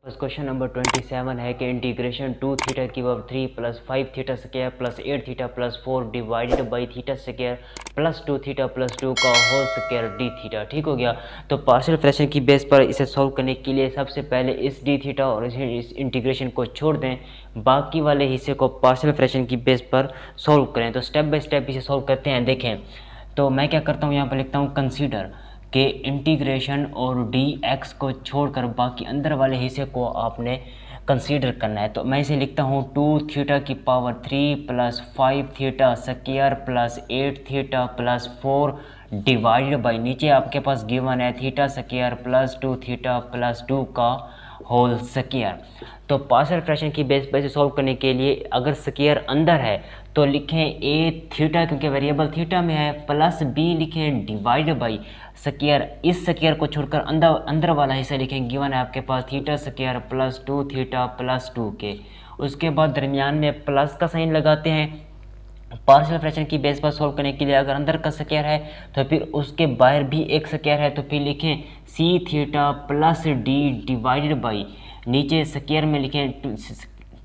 बस question number 27 है कि इंटीग्रेशन 2 थीटा की power 3 plus 5 theta square plus 8 theta plus 4 divided by theta square plus 2 theta plus 2 का whole square D theta. ठीक हो गया। तो पार्शियल फ्रैक्शन की बेस पर इसे सॉल्व करने के लिए सबसे पहले इस डी थीटा और इस इंटीग्रेशन को छोड़ दें, बाकी वाले हिस्से को पार्शियल फ्रैक्शन की बेस पर सॉल्व करें। तो स्टेप बाय स्टेप इसे सॉल्व करते हैं। देखें तो मैं क्या करता हूँ, यहाँ पर लिखता हूँ कंसीडर के इंटीग्रेशन और डी एक्स को छोड़कर बाकी अंदर वाले हिस्से को आपने कंसीडर करना है। तो मैं इसे लिखता हूँ 2 थीटा की power 3 plus 5 theta square plus 8 theta plus 4 divided by, नीचे आपके पास गिवन है theta square plus 2 theta plus 2 का होल स्क्वायर। तो पार्शियल फ्रैक्शन की बेस पर सॉल्व करने के लिए अगर स्क्वायर अंदर है तो लिखें ए थीटा, क्योंकि वेरिएबल थीटा में है, प्लस बी लिखें डिवाइड बाई स्क्वायर, इस स्क्वायर को छोड़कर अंदर वाला हिस्सा लिखें, गिवन है आपके पास theta square plus 2 theta plus 2 के। उसके बाद दरमियान में प्लस का साइन लगाते हैं। पार्शियल फ्रैक्शन की बेस पर सॉल्व करने के लिए अगर अंदर का स्क्वायर है तो फिर उसके बाहर भी एक स्क्वायर है, तो फिर लिखें C theta plus D divided by, नीचे स्क्वायर में लिखें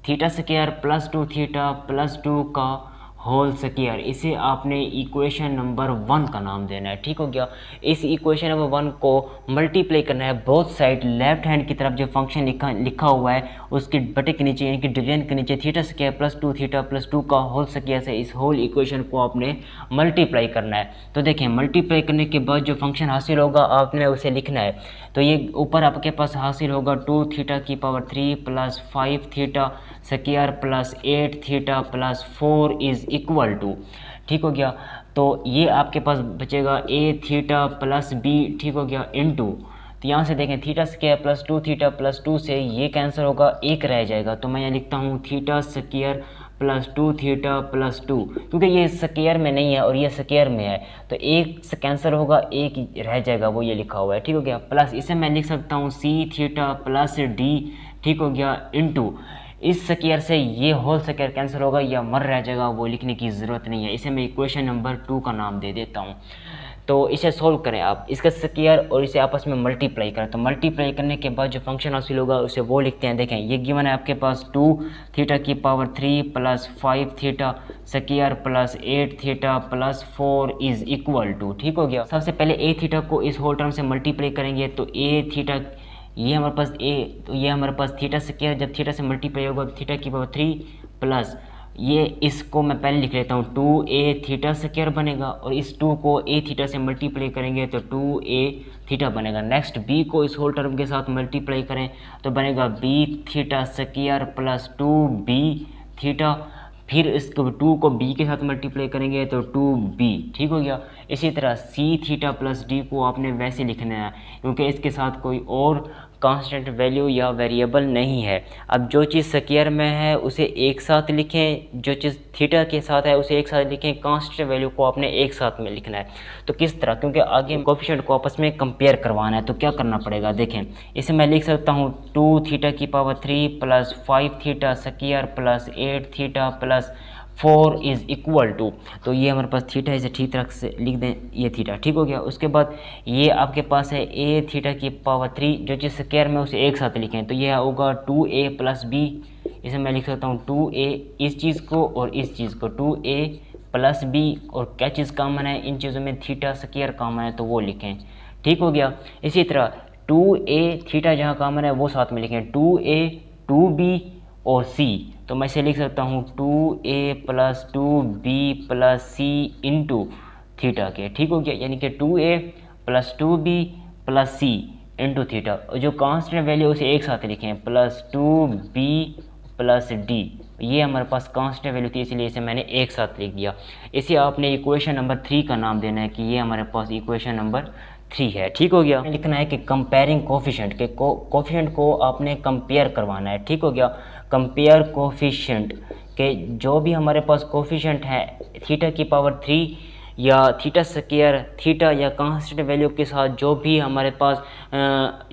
theta square plus 2 theta plus 2 का होल स्क्वायर। इसे आपने इक्वेशन नंबर 1 का नाम देना है। ठीक हो गया। इस इक्वेशन नंबर 1 को मल्टीप्लाई करना है बोथ साइड, लेफ्ट हैंड की तरफ जो फंक्शन लिखा हुआ है उसके बटे के नीचे यानी कि डिवीजन के नीचे theta square plus 2 theta plus 2 का होल स्क्वायर से इस होल इक्वेशन को आपने मल्टीप्लाई करना है। तो देखें मल्टीप्लाई करने के बाद जो फंक्शन हासिल होगा आपने उसे लिखना है। तो ये ऊपर आपके पास हासिल होगा 2 थीटा की power 3 plus 5 theta square plus 8 theta plus 4 is equal to, ठीक हो गया। तो ये आपके पास बचेगा ए थीटा प्लस बी, ठीक हो गया, इनटू, तो यहाँ से देखें theta square plus 2 theta plus 2 से ये कैंसिल होगा, एक रह जाएगा। तो मैं यहाँ लिखता हूँ theta square plus 2 theta plus 2, क्योंकि ये स्क्वायर में नहीं है और ये स्क्वायर में है तो एक से कैंसिल होगा, एक रह जाएगा, वो ये लिखा हुआ है। ठीक हो गया। प्लस इसे मैं लिख सकता हूँ सी थीटा प्लस डी, ठीक हो गया, इनटू इस स्क्वायर से ये होल स्क्वायर कैंसिल होगा या मर रह जाएगा, वो लिखने की ज़रूरत नहीं है। इसे मैं इक्वेशन नंबर 2 का नाम दे देता हूँ। तो इसे सोल्व करें आप, इसका स्क्वायर और इसे आपस में मल्टीप्लाई करें। तो मल्टीप्लाई करने के बाद जो फंक्शन हासिल होगा उसे वो लिखते हैं। देखें ये गिवन है आपके पास 2 थीटा की power 3 plus 5 theta square plus 8 theta plus 4 is equal to, ठीक हो गया। सबसे पहले ए थीटा को इस होल टर्म से मल्टीप्लाई करेंगे तो ए थीटा, ये हमारे पास ए, तो ये हमारे पास थीटा स्क्वायर जब थीटा से मल्टीप्लाई होगा तो थीटा की पावर 3 प्लस ये, इसको मैं पहले लिख लेता हूँ 2a थीटा स्क्वायर बनेगा और इस 2 को a थीटा से मल्टीप्लाई करेंगे तो 2a थीटा बनेगा। नेक्स्ट b को इस होल टर्म के साथ मल्टीप्लाई करें तो बनेगा b theta square plus 2b theta, फिर इसको 2 को b के साथ मल्टीप्लाई करेंगे तो 2b, ठीक हो गया। इसी तरह c थीटा प्लस d को आपने वैसे लिखना है क्योंकि इसके साथ कोई और कांस्टेंट वैल्यू या वेरिएबल नहीं है। अब जो चीज़ स्क्वायर में है उसे एक साथ लिखें, जो चीज़ थीटा के साथ है उसे एक साथ लिखें, कांस्टेंट वैल्यू को आपने एक साथ में लिखना है। तो किस तरह, क्योंकि आगे कोफिशिएंट को आपस में कंपेयर करवाना है तो क्या करना पड़ेगा, देखें इसे मैं लिख सकता हूँ 2 थीटा की power 3 plus 5 theta square plus 8 theta plus 4 is equal to, तो ये हमारे पास थीटा, इसे ठीक तरह से लिख दें, ये थीटा, ठीक हो गया। उसके बाद ये आपके पास है ए थीटा की पावर 3, जो चीज़ स्क्वायर में उसे एक साथ लिखें तो ये होगा 2a प्लस बी, इसे मैं लिख सकता हूँ 2a, इस चीज़ को और इस चीज़ को 2a प्लस बी, और क्या चीज़ कॉमन है इन चीज़ों में, थीटा स्क्वायर कॉमन है तो वो लिखें, ठीक हो गया। इसी तरह 2a थीटा जहाँ कॉमन है वो साथ में लिखें, 2a 2b और c, तो मैं इसे लिख सकता हूँ 2a plus 2b plus c into theta के, ठीक हो गया। यानी कि 2a plus 2b plus c into theta, और जो कांस्टेंट वैल्यू उसे एक साथ लिखें प्लस 2b प्लस d, ये हमारे पास कांस्टेंट वैल्यू थी इसलिए इसे मैंने एक साथ लिख दिया। इसे आपने इक्वेशन नंबर 3 का नाम देना है कि ये हमारे पास इक्वेशन नंबर 3 है, ठीक हो गया। लिखना है कि कंपेयरिंग कोफिशिएंट के कोफिशिएंट को आपने कंपेयर करवाना है, ठीक हो गया। कंपेयर कोफिशिएंट के जो भी हमारे पास कोफिशिएंट है थीटा की पावर 3 या थीटा स्क्वायर थीटा या कांस्टेंट वैल्यू के साथ जो भी हमारे पास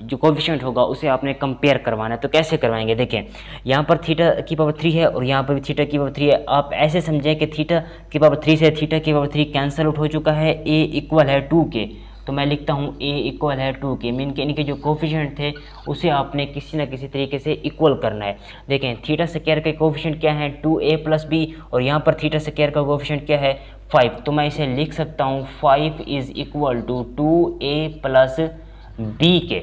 जो कोफिशिएंट होगा उसे आपने कंपेयर करवाना है। तो कैसे करवाएंगे, देखें यहाँ पर थीटा की पावर 3 है और यहाँ पर भी थीटा की पावर 3 है। आप ऐसे समझें कि थीटा की पावर 3 से थीटा की पावर 3 कैंसिल आउट हो चुका है, a इक्वल है 2 के, तो मैं लिखता हूँ a इक्वल है 2 के, मीन के इनके जो कोफिशिएंट थे उसे आपने किसी ना किसी तरीके से इक्वल करना है। देखें थीटा स्क्वायर के कोफिशिएंट क्या है 2a प्लस b, और यहाँ पर थीटा स्क्वायर का कोफिशिएंट क्या है 5, तो मैं इसे लिख सकता हूँ 5 is equal to 2a plus b के।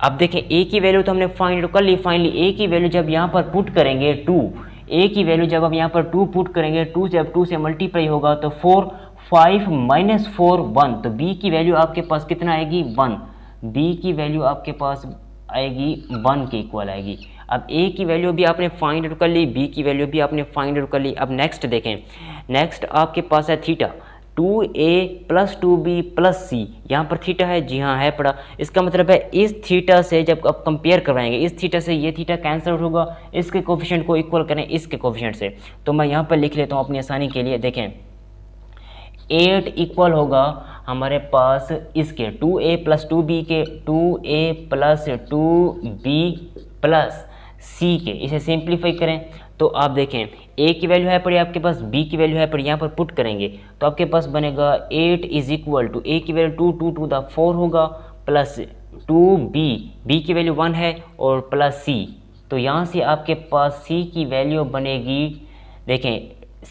अब देखें a की वैल्यू तो हमने फाइंड कर ली, फाइनली a की वैल्यू जब यहाँ पर पुट करेंगे 2, a की वैल्यू जब हम यहाँ पर 2 पुट करेंगे, 2 जब 2 से मल्टीप्लाई होगा तो 4, 5 माइनस 4 1, तो b की वैल्यू आपके पास कितना आएगी 1, b की वैल्यू आपके पास आएगी 1 के इक्वल आएगी। अब a की वैल्यू भी आपने फाइंड आउट कर ली, b की वैल्यू भी आपने फाइंड आउट कर ली। अब नेक्स्ट देखें, नेक्स्ट आपके पास है theta 2a plus 2b plus c, यहाँ पर थीटा है, जी हाँ है पड़ा। इसका मतलब है इस थीटा से जब आप कंपेयर करवाएंगे, इस थीटा से ये थीटा कैंसिल आउट होगा, इसके कोफिशिएंट को इक्वल करें इसके कोफिशिएंट से। तो मैं यहाँ पर लिख लेता हूँ अपनी आसानी के लिए। देखें 8 इक्वल होगा हमारे पास इसके 2a प्लस 2b के, 2a plus 2b plus c के। इसे सिंप्लीफाई करें तो आप देखें a की वैल्यू है पड़ी आपके पास, b की वैल्यू है पड़ी, यहाँ पर पुट करेंगे तो आपके पास बनेगा 8 इज इक्वल टू a की वैल्यू 2 टू द 4 होगा प्लस 2b, b की वैल्यू 1 है और प्लस c, तो यहाँ से आपके पास c की वैल्यू बनेगी, देखें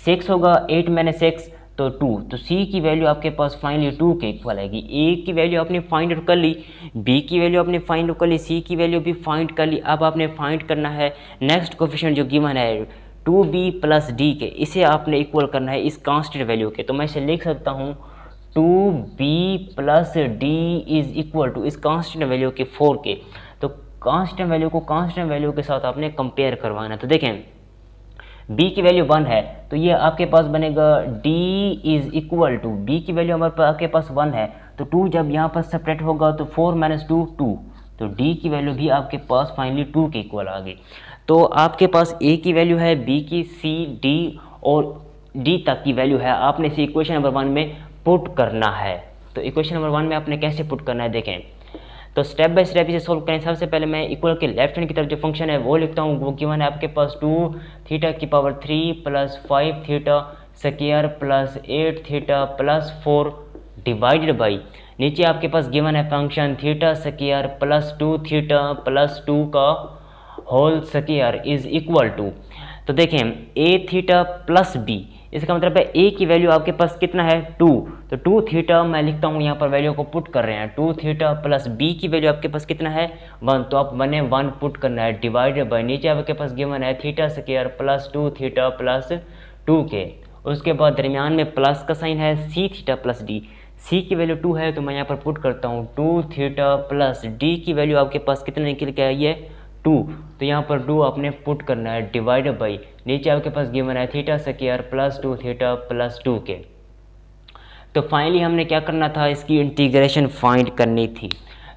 6 होगा, 8 मैंने 6 तो 2, तो c की वैल्यू आपके पास फाइनली 2 के इक्वल आएगी। a की वैल्यू आपने फाइंड आउट कर ली, b की वैल्यू आपने फाइंड आउट कर ली, c की वैल्यू भी फाइंड कर ली। अब आपने फाइंड करना है नेक्स्ट कोफिशिएंट जो गिवन है 2b प्लस d के, इसे आपने इक्वल करना है इस कांस्टेंट वैल्यू के। तो मैं इसे लिख सकता हूँ 2b plus d is equal to इस कांस्टेंट वैल्यू के 4 के। तो कांस्टेंट वैल्यू को कांस्टेंट वैल्यू के साथ आपने कंपेयर करवाना। तो देखें b की वैल्यू 1 है तो ये आपके पास बनेगा d is equal to, b की वैल्यू हमारे पास आपके पास 1 है तो 2 जब यहाँ पर सेपरेट होगा तो 4 माइनस 2 2, तो d की वैल्यू भी आपके पास फाइनली 2 के इक्वल आ गई। तो आपके पास a की वैल्यू है, b की, c, d और d तक की वैल्यू है, आपने इसे इक्वेशन नंबर 1 में पुट करना है। तो इक्वेशन नंबर 1 में आपने कैसे पुट करना है देखें, तो स्टेप बाय स्टेप इसे सोल्व करें। सबसे पहले मैं इक्वल के लेफ्ट हैंड की तरफ जो फंक्शन है वो लिखता हूँ, वो गिवन है आपके पास 2 थीटा की power 3 plus 5 theta square plus 8 theta plus 4 divided by, नीचे आपके पास गिवन है function theta square plus 2 theta plus 2 का whole square is equal to, तो देखें a थीटा प्लस b, इसका मतलब है a की वैल्यू आपके पास कितना है 2, तो 2 थीटा मैं लिखता हूँ, यहाँ पर वैल्यू को पुट कर रहे हैं 2 थीटा प्लस b की वैल्यू आपके पास कितना है 1, तो आप 1 पुट करना है डिवाइडेड बाय, नीचे आपके पास गिवन है theta square plus 2 theta plus 2 के, उसके बाद दरमियान में प्लस का साइन है c theta plus d, c की वैल्यू 2 है तो मैं यहाँ पर पुट करता हूँ 2 थीटा प्लस d की वैल्यू आपके पास कितना निकल के आई है 2, तो यहाँ पर 2 आपने पुट करना है डिवाइडेड बाई, नीचे आपके पास गिवन है theta square plus 2 theta plus 2 के। तो फाइनली हमने क्या करना था, इसकी इंटीग्रेशन फाइंड करनी थी।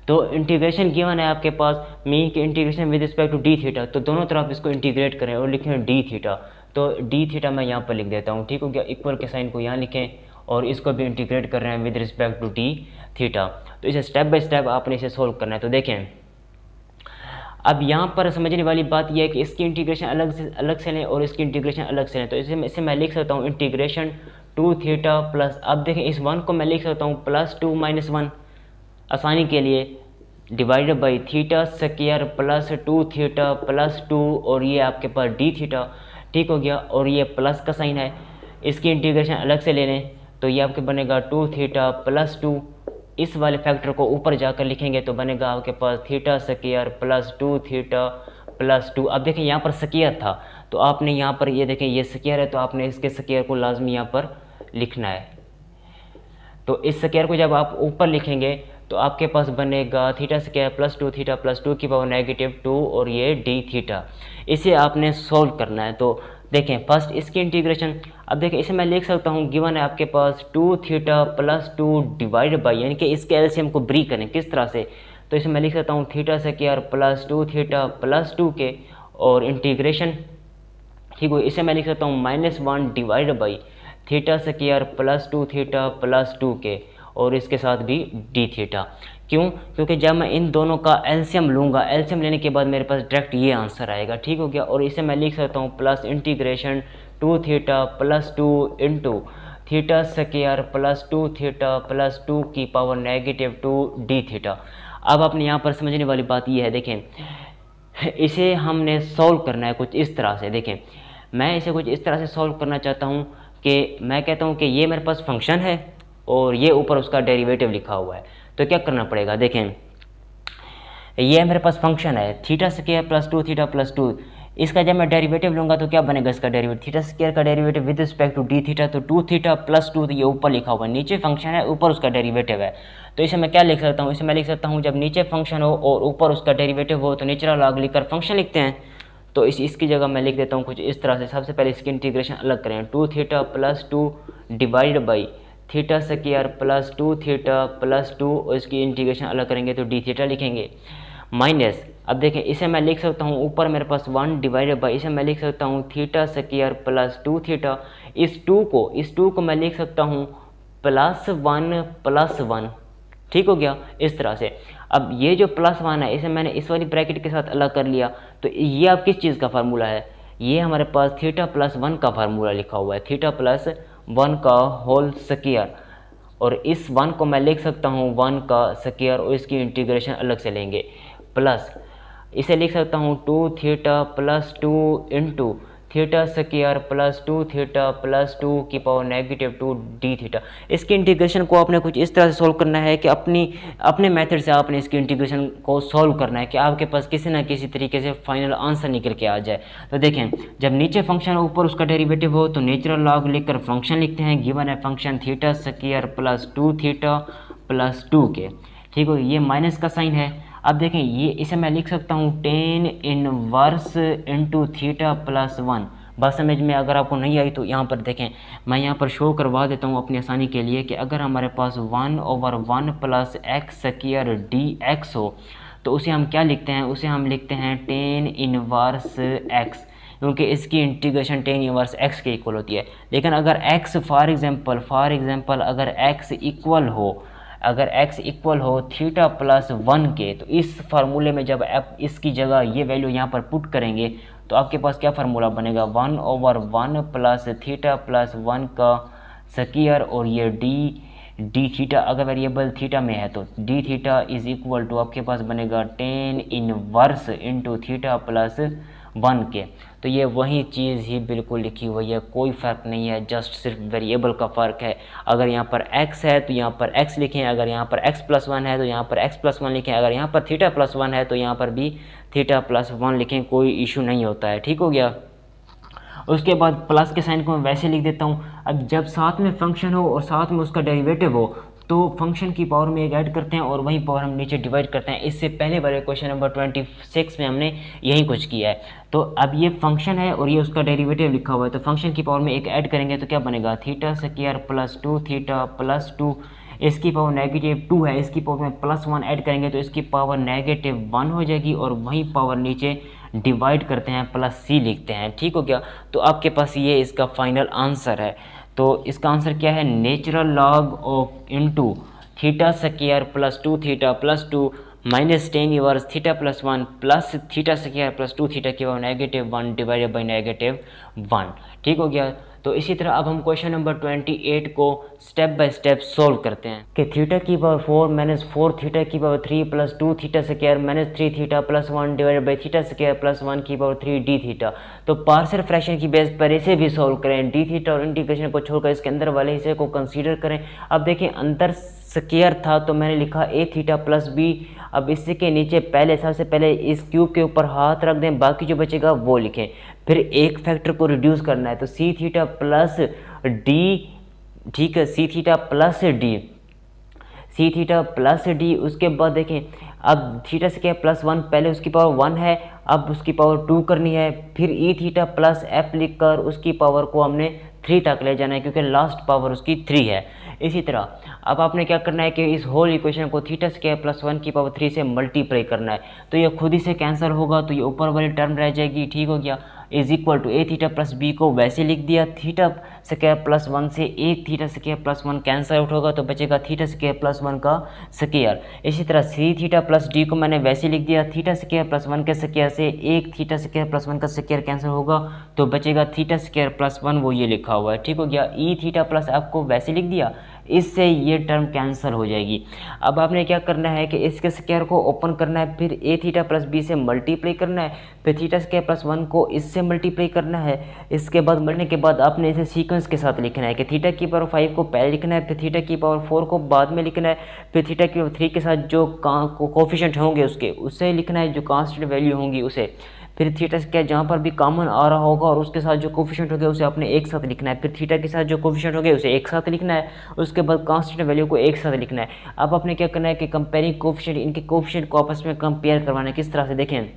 तो इंटीग्रेशन गिवन है आपके पास मीन की integration with respect to d theta, तो दोनों तरफ इसको इंटीग्रेट करें और लिखें डी थीटा, तो डी थीटा मैं यहाँ पर लिख देता हूँ, ठीक हो गया। इक्वल के साइन को यहाँ लिखें और इसको भी इंटीग्रेट कर रहे हैं with respect to d theta. तो इसे स्टेप बाय स्टेप आपने इसे सोल्व करना है। तो देखें अब यहाँ पर समझने वाली बात यह है कि इसकी इंटीग्रेशन अलग से लें और इसकी इंटीग्रेशन अलग से लें। तो इसे मैं लिख सकता हूँ इंटीग्रेशन 2 थीटा प्लस, अब देखें इस 1 को मैं लिख सकता हूँ प्लस 2 माइनस 1 आसानी के लिए, divided by theta square plus 2 theta plus 2 और ये आपके पास डी थीटा, ठीक हो गया। और ये प्लस का साइन है, इसकी इंटीग्रेशन अलग से ले लें तो ये आपके बनेगा 2 थीटा प्लस 2, इस वाले फैक्टर को ऊपर जाकर लिखेंगे तो बनेगा आपके पास theta square plus 2 theta plus 2। अब देखें यहाँ पर स्क्वायर था तो आपने यहाँ पर ये देखें ये स्क्वायर है तो आपने इसके स्क्वायर को लाजमी यहाँ पर लिखना है। तो इस स्क्वायर को जब आप ऊपर लिखेंगे तो आपके पास बनेगा theta square plus 2 theta plus 2 की पावर नेगेटिव 2 और ये डी थीटा, इसे आपने सोल्व करना है। तो देखें फर्स्ट इसकी इंटीग्रेशन, अब देखें इसे मैं लिख सकता हूँ गिवन है आपके पास 2 थीटा प्लस 2 डिवाइड बाई, यानी कि इसके एलसीएम को ब्री करें किस तरह से, तो इसे मैं लिख सकता हूँ theta square plus 2 theta plus 2 के और इंटीग्रेशन, ठीक हो, इसे मैं लिख सकता हूँ -1 divide by theta square plus 2 theta plus 2 के और इसके साथ भी डी थीटा। क्यों? क्योंकि जब मैं इन दोनों का एलसीएम लूँगा, एलसीएम लेने के बाद मेरे पास डायरेक्ट ये आंसर आएगा, ठीक हो गया। और इसे मैं लिख सकता हूँ plus integration 2 theta plus 2 into theta square plus 2 theta plus 2 की पावर नेगेटिव 2 डी थीटा। अब अपने यहाँ पर समझने वाली बात यह है, देखें इसे हमने सॉल्व करना है कुछ इस तरह से। देखें मैं इसे कुछ इस तरह से सॉल्व करना चाहता हूँ कि मैं कहता हूँ कि ये मेरे पास फंक्शन है और ये ऊपर उसका डेरिवेटिव लिखा हुआ है। तो क्या करना पड़ेगा, देखें ये मेरे पास फंक्शन है theta square plus 2 theta plus 2, इसका जब मैं डेरिवेटिव लूँगा तो क्या बनेगा इसका डेरिवेटिव, थीटा स्क्वायर का derivative with respect to d theta, तो 2 थीटा प्लस 2 तो ये ऊपर लिखा हुआ है, नीचे फंक्शन है ऊपर उसका डेरिवेटिव है। तो इसे मैं क्या लिख सकता हूँ, इसे मैं लिख सकता हूँ जब नीचे फंक्शन हो और ऊपर उसका डेरिवेटिव हो तो नेचुरल लॉग लिखकर फंक्शन लिखते हैं। तो इसकी जगह मैं लिख देता हूँ कुछ इस तरह से। सबसे पहले इसकी इंटीग्रेशन अलग करें, 2 theta plus 2 divide by theta square plus 2 theta plus 2 और इसकी इंटीग्रेशन अलग करेंगे तो डी थीटा लिखेंगे माइनस। अब देखें इसे मैं लिख सकता हूँ ऊपर मेरे पास 1 डिवाइडेड बाई, इसे मैं लिख सकता हूँ थीटा स्क्वायर प्लस 2 थीटा, इस 2 को मैं लिख सकता हूँ प्लस 1 ठीक हो गया इस तरह से। अब ये जो प्लस 1 है इसे मैंने इस वाली ब्रैकेट के साथ अलग कर लिया, तो ये अब किस चीज़ का फार्मूला है, ये हमारे पास थीटा प्लस 1 का फार्मूला लिखा हुआ है, थीटा प्लस 1 का होल स्क्वायर, और इस 1 को मैं लिख सकता हूँ 1 का स्क्वायर और इसकी इंटीग्रेशन अलग से लेंगे, प्लस इसे लिख सकता हूँ 2 theta plus 2 into theta square plus 2 theta plus 2 की पावर नेगेटिव 2 डी थीटा। इसकी इंटीग्रेशन को आपने कुछ इस तरह से सॉल्व करना है कि अपने मेथड से आपने इसकी इंटीग्रेशन को सॉल्व करना है कि आपके पास किसी ना किसी तरीके से फाइनल आंसर निकल के आ जाए। तो देखें जब नीचे फंक्शन ऊपर उसका डेरिवेटिव हो तो नेचुरल लॉग लिखकर फंक्शन लिखते हैं, गिवन है function theta square plus 2 theta plus 2 के, ठीक हो, ये माइनस का साइन है। अब देखें ये इसे मैं लिख सकता हूँ ten inverse into theta plus 1। बात समझ में अगर आपको नहीं आई तो यहाँ पर देखें मैं यहाँ पर शो करवा देता हूँ अपनी आसानी के लिए कि अगर हमारे पास 1/1 plus x square D x हो तो उसे हम क्या लिखते हैं, उसे हम लिखते हैं टेन इनवर्स एक्स, क्योंकि इसकी इंटीग्रेशन टेन इनवर्स एक्स के इक्वल होती है। लेकिन अगर एक्स फॉर एग्जांपल अगर एक्स इक्वल हो थीटा प्लस 1 के, तो इस फार्मूले में जब आप इसकी जगह ये वैल्यू यहाँ पर पुट करेंगे तो आपके पास क्या फार्मूला बनेगा, 1/1 प्लस थीटा प्लस 1 का स्क्वायर और ये डी थीटा अगर वेरिएबल थीटा में है तो d theta is equal to आपके पास बनेगा tan inverse into theta plus 1 के। तो ये वही चीज़ ही बिल्कुल लिखी हुई है, कोई फ़र्क नहीं है, जस्ट सिर्फ वेरिएबल का फ़र्क है। अगर यहाँ पर x है तो यहाँ पर x लिखें, अगर यहाँ पर x प्लस 1 है तो यहाँ पर x प्लस 1 लिखें, अगर यहाँ पर थीटा प्लस 1 है तो यहाँ पर भी थीटा प्लस 1 लिखें, कोई इशू नहीं होता है, ठीक हो गया। उसके बाद प्लस के साइन को मैं वैसे लिख देता हूँ। अब जब साथ में फंक्शन हो और साथ में उसका डेरिवेटिव हो तो फंक्शन की पावर में एक ऐड करते हैं और वही पावर हम नीचे डिवाइड करते हैं। इससे पहले वाले क्वेश्चन नंबर 26 में हमने यही कुछ किया है। तो अब ये फंक्शन है और ये उसका डेरिवेटिव लिखा हुआ है, तो फंक्शन की पावर में एक ऐड करेंगे तो क्या बनेगा, theta square plus 2 theta plus 2, इसकी पावर नेगेटिव 2 है, इसकी पावर में प्लस 1 ऐड करेंगे तो इसकी पावर नेगेटिव 1 हो जाएगी और वही पावर नीचे डिवाइड करते हैं प्लस सी लिखते हैं, ठीक हो गया। तो आपके पास ये इसका फाइनल आंसर है। तो इसका आंसर क्या है, natural log of into theta square plus 2 theta plus 2 minus ten inverse theta plus 1 plus theta square plus 2 theta की power negative 1 divided by negative 1, ठीक हो गया। तो इसी तरह अब हम क्वेश्चन नंबर 28 को स्टेप बाय स्टेप सोल्व करते हैं कि थीटा की पावर 4 माइनस 4 थीटा की power 3 plus 2 theta square minus 3 theta plus 1 divided by theta square plus 1 की पावर 3 डी थीटा। तो पार्शियल फ्रैक्शन की बेस पर इसे भी सोल्व करें, डी थीटा और इंटीग्रेशन को छोड़कर इसके अंदर वाले हिस्से को कंसीडर करें। अब देखिए अंदर स्क्वायर था तो मैंने लिखा ए थीटा प्लस बी। अब इससे के नीचे सबसे पहले इस क्यूब के ऊपर हाथ रख दें, बाकी जो बचेगा वो लिखें। फिर एक फैक्टर को रिड्यूस करना है तो सी थीटा प्लस डी, ठीक है, सी थीटा प्लस डी। उसके बाद देखें अब थीटा से क्या प्लस 1, पहले उसकी पावर 1 है, अब उसकी पावर 2 करनी है, फिर ई थीटा प्लस एफ लिख कर उसकी पावर को हमने 3 तक ले जाना है क्योंकि लास्ट पावर उसकी 3 है। इसी तरह अब आपने क्या करना है कि इस होल इक्वेशन को थीटा स्क्वायर प्लस 1 की पावर 3 से मल्टीप्लाई करना है, तो ये खुद ही से कैंसिल होगा तो ये ऊपर वाली टर्म रह जाएगी, ठीक हो गया। Is equal to A theta plus B को वैसे लिख दिया, थीटा स्क्वायर प्लस 1 से एक theta square plus 1 cancel out होगा तो बचेगा थीटा स्क्वायर प्लस 1 का स्क्वायर। इसी तरह सी थीटा प्लस डी को मैंने वैसे लिख दिया, थीटा स्क्वायर प्लस 1 के स्क्वायर से एक थीटा स्क्वायर प्लस 1 का स्क्वायर कैंसिल होगा तो बचेगा थीटा स्क्वायर प्लस 1, वो ये लिखा हुआ है। ठीक हो गया। ई थीटा प्लस एफ को वैसे लिख दिया, इससे ये टर्म कैंसिल हो जाएगी। अब आपने क्या करना है कि इसके स्क्वायर को ओपन करना है, फिर ए थीटा प्लस बी से मल्टीप्लाई करना है, फिर थीटा स्क्वायर प्लस 1 को इससे मल्टीप्लाई करना है। इसके बाद मरने के बाद आपने इसे सीक्वेंस के साथ लिखना है कि थीटा की पावर 5 को पहले लिखना है, फिर थीटा की पावर 4 को बाद में लिखना है, फिर थीटा की पावर 3 के साथ जो कोफिशिएंट होंगे उससे लिखना है, जो कांस्टेंट वैल्यू होंगी उसे, फिर थीटा स्क्वायर जहाँ पर भी कॉमन आ रहा होगा और उसके साथ जो कोफिशिएंट हो गया उसे आपने एक साथ लिखना है, फिर थीटा के साथ जो कोफिशिएंट हो गया उसे एक साथ लिखना है, उसके बाद कांस्टेंट वैल्यू को एक साथ लिखना है। अब आपने क्या करना है कि कंपेयरिंग कोफिशिएंट, इनके कोफिशिएंट को आपस में कंपेयर करवाना है। किस तरह से देखें,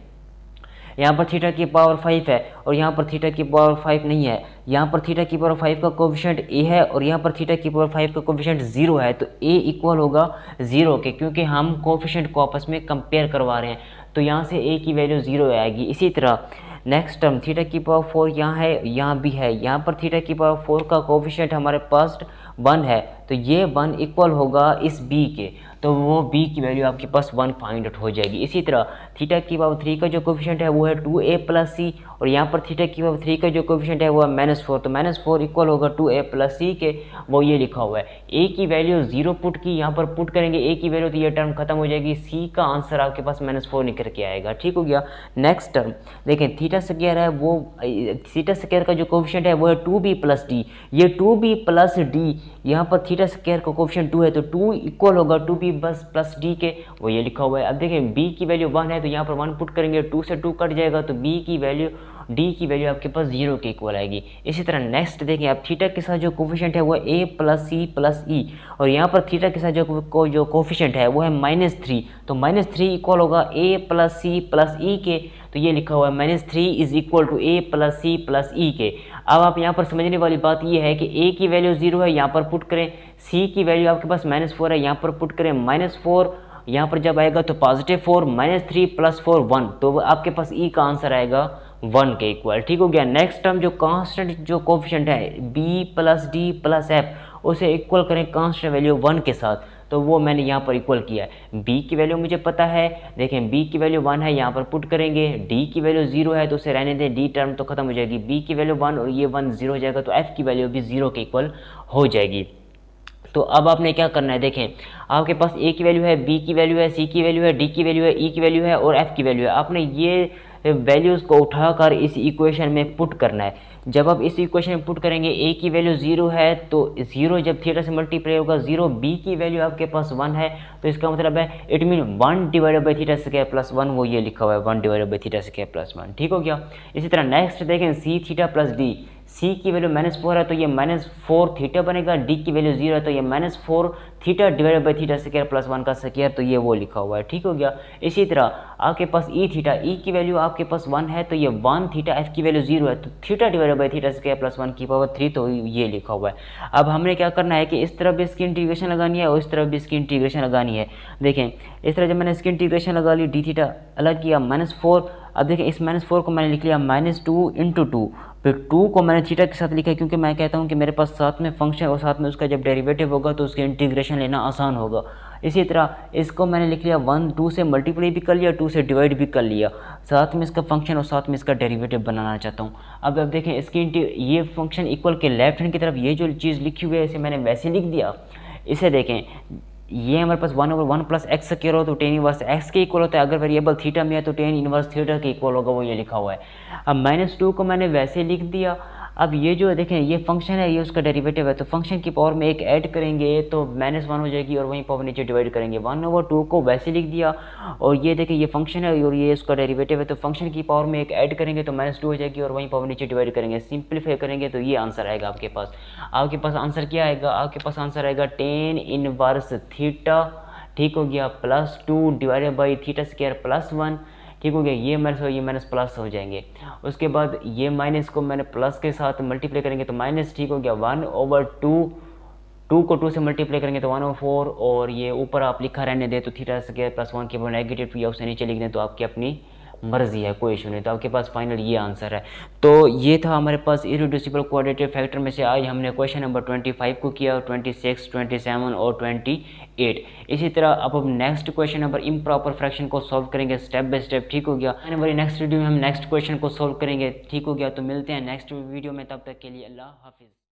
यहाँ पर थीटा की पावर 5 है और यहाँ पर थीटा की पावर 5 नहीं है, यहाँ पर थीटा की पावर 5 का कोफिशिएंट ए है और यहाँ पर थीटा की पावर 5 का कोफिशिएंट 0 है, तो ए इक्वल होगा 0 के, क्योंकि हम कोफिशिएंट को आपस में कंपेयर करवा रहे हैं, तो यहाँ से ए की वैल्यू 0 आएगी। इसी तरह नेक्स्ट टर्म थीटा की पावर 4 यहाँ है, यहाँ भी है, यहाँ पर थीटा की पावर 4 का कोफिशिएंट हमारे पास 1 है, तो ये 1 इक्वल होगा इस b के, तो वो b की वैल्यू आपके पास 1 फाइंड आउट हो जाएगी। इसी तरह थीटा की पावर 3 का जो कोफिशिएंट है वो है 2a प्लस सी और यहाँ पर थीटा की पावर 3 का जो कोफिशिएंट है वो है -4, तो -4 इक्वल होगा 2a प्लस सी के, वो ये लिखा हुआ है। a की वैल्यू 0 पुट की, यहाँ पर पुट करेंगे a की वैल्यू तो ये टर्म खत्म हो जाएगी, c का आंसर आपके पास -4 निकल के आएगा। ठीक हो गया। नेक्स्ट टर्म देखें, थीटा स्क्वायर है वो, थीटा स्क्वायर का जो कोफिशिएंट है वो है 2b प्लस डी, ये 2b प्लस डी, यहाँ पर थीटा स्क्वायर का कोफिशिएंट 2 है तो 2 इक्वल होगा 2b बस प्लस डी के, वो ये लिखा हुआ है। अब देखें b की वैल्यू 1 है तो यहाँ पर 1 पुट करेंगे, 2 से 2 कट जाएगा तो b की वैल्यू, d की वैल्यू आपके पास 0 के इक्वल आएगी। इसी तरह नेक्स्ट देखें, आप थीटा के साथ जो कोफिशिएंट है वो है a प्लस सी प्लस ई और यहाँ पर थीटा के साथ जो कोफिशिएंट है वो है -3, तो -3 इक्वल होगा a plus C plus E के, तो ये लिखा हुआ है -3 is equal to a plus C plus E के। अब आप यहाँ पर समझने वाली बात ये है कि a की वैल्यू 0 है, यहाँ पर पुट करें, c की वैल्यू आपके पास -4 है, यहाँ पर पुट करें -4, यहाँ पर जब आएगा तो +4 -3 + 4 1, तो आपके पास e का आंसर आएगा 1 के इक्वल। ठीक हो गया। नेक्स्ट टर्म जो कांस्टेंट जो कोफिशिएंट है b plus D plus F, उसे इक्वल करें कांस्टेंट वैल्यू 1 के साथ, तो वो मैंने यहाँ पर इक्वल किया है। b की वैल्यू मुझे पता है, देखें b की वैल्यू 1 है, यहाँ पर पुट करेंगे, d की वैल्यू 0 है तो उसे रहने दें, d टर्म तो खत्म हो जाएगी, b की वैल्यू 1 और ये 1 0 हो जाएगा, तो f की वैल्यू भी 0 के इक्वल हो जाएगी। तो अब आपने क्या करना है, देखें आपके पास a की वैल्यू है, b की वैल्यू है, c की वैल्यू है, d की वैल्यू है, e की वैल्यू है और f की वैल्यू है। आपने ये वैल्यूज़ को उठाकर इस इक्वेशन में पुट करना है। जब आप इस इक्वेशन में पुट करेंगे, a की वैल्यू 0 है तो 0 जब थीटा से मल्टीप्लाई होगा 0, b की वैल्यू आपके पास 1 है, तो इसका मतलब है it mean 1 divided by theta square plus 1, वो ये लिखा हुआ है 1 divided by theta square plus 1। ठीक हो गया। इसी तरह नेक्स्ट देखें, सी थीटा प्लस डी, c की वैल्यू -4 है तो ये -4 थीटा बनेगा, d की वैल्यू 0 है तो ये -4 theta divided by theta square plus 1 का स्क्वायर, तो ये वो लिखा हुआ है। ठीक हो गया। इसी तरह आपके पास e थीटा, e की वैल्यू आपके पास 1 है तो ये 1 थीटा, f की वैल्यू 0 है तो theta divided by theta square plus 1 की पावर 3, तो ये लिखा हुआ है। अब हमने क्या करना है कि इस तरफ भी इसकी इंटीग्रेशन लगानी है और इस तरफ भी इसकी इंटीग्रेशन लगानी है। देखें इस तरह जब मैंने इसकी इंटीग्रेशन लगा ली, डी थीटा अलग किया -4, अब देखें इस -4 को मैंने लिख लिया -2 × 2, फिर 2 को मैंने थीटा के साथ लिखा है क्योंकि मैं कहता हूँ कि मेरे पास साथ में फंक्शन और साथ में उसका जब डेरिवेटिव होगा तो उसके इंटीग्रेशन लेना आसान होगा। इसी तरह इसको मैंने लिख लिया 1, 2 से मल्टीप्लाई भी कर लिया, 2 से डिवाइड भी कर लिया, साथ में इसका फंक्शन और साथ में इसका डेरिवेटिव बनाना चाहता हूँ। अब देखें इसकी ये फंक्शन इक्वल के लेफ्ट हैंड की तरफ ये जो चीज़ लिखी हुई है इसे मैंने वैसे लिख दिया। इसे देखें, ये हमारे पास 1/1 प्लस एक्स स्क्वायर हो तो टेन इनवर्स एक्स के इक्वल होता है, अगर वेरिएबल थीटा में है तो टेन इनवर्स थीटा के इक्वल होगा, वो ये लिखा हुआ है। अब -2 को मैंने वैसे लिख दिया। अब ये जो देखें ये फंक्शन है, ये उसका डेरिवेटिव है, तो फंक्शन की पावर में एक ऐड करेंगे तो -1 हो जाएगी और वहीं पावर नीचे डिवाइड करेंगे, 1/2 को वैसे लिख दिया। और ये देखें ये फंक्शन है और ये उसका डेरिवेटिव है, तो फंक्शन की पावर में एक ऐड करेंगे तो -2 हो जाएगी और वहीं पावर नीचे डिवाइड करेंगे, सिंप्लीफाई करेंगे तो ये आंसर आएगा आपके पास। आपके पास आंसर क्या आएगा, आपके पास आंसर आएगा टेन इनवर्स थीटा, ठीक हो गया, +2 divided by theta square plus 1। ठीक हो गया, ये माइनस प्लस हो जाएंगे। उसके बाद ये माइनस को मैंने प्लस के साथ मल्टीप्लाई करेंगे तो माइनस, ठीक हो गया, 1/2, 2 को 2 से मल्टीप्लाई करेंगे तो 1/4, और ये ऊपर आप लिखा रहने दें तो थीटा स्क्वायर प्लस 1 के बाद नेगेटिव या उसे नीचे लिख दें तो आपकी अपनी मर्जी है, कोई इशू नहीं। तो आपके पास फाइनल ये आंसर है। तो ये था हमारे पास इररिड्यूसिबल क्वाड्रेटिक फैक्टर में से आज हमने क्वेश्चन नंबर 25 को किया, 26, 27 और 28। इसी तरह अब next question number improper fraction को सॉल्व करेंगे स्टेप बाय स्टेप, ठीक हो गया। आने वाली नेक्स्ट वीडियो में हम नेक्स्ट क्वेश्चन को सॉल्व करेंगे, ठीक हो गया। तो मिलते हैं नेक्स्ट वीडियो में, तब तक के लिए अल्लाह हाफिज़।